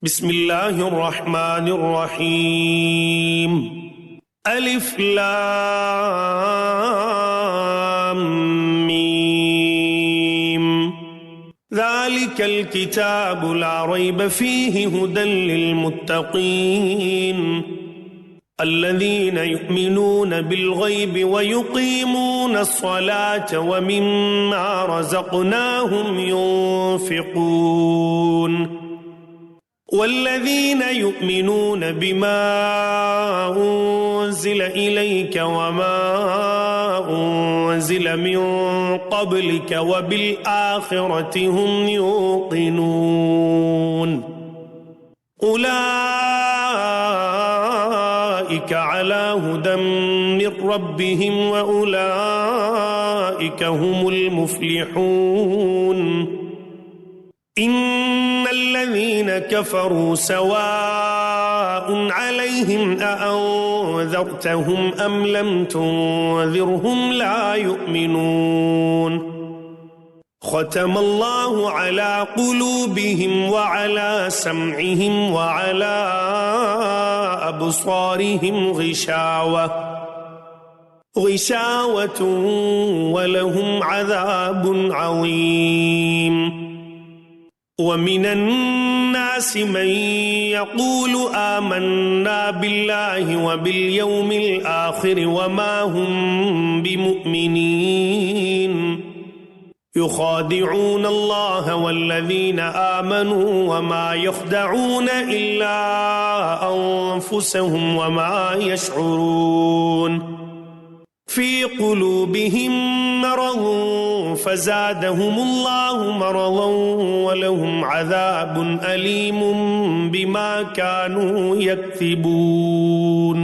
بسم الله الرحمن الرحيم. ألف لام ميم. ذلك الكتاب لا ريب فيه هدى للمتقين الذين يؤمنون بالغيب ويقيمون الصلاة ومما رزقناهم ينفقون والذين يؤمنون بما أنزل إليك وما أنزل من قبلك وبالآخرة هم يوقنون أولئك على هدى من ربهم وأولئك هم المفلحون. إن الذين كفروا سواء عليهم أأنذرتهم أم لم تنذرهم لا يؤمنون. ختم الله على قلوبهم وعلى سمعهم وعلى أبصارهم غشاوة ولهم عذاب عظيم. ومن الناس من يقول آمنا بالله وباليوم الآخر وما هم بمؤمنين يخادعون الله والذين آمنوا وما يخدعون إلا أنفسهم وما يشعرون. في قلوبهم مرض فزادهم الله مرضا ولهم عذاب أليم بما كانوا يكذبون.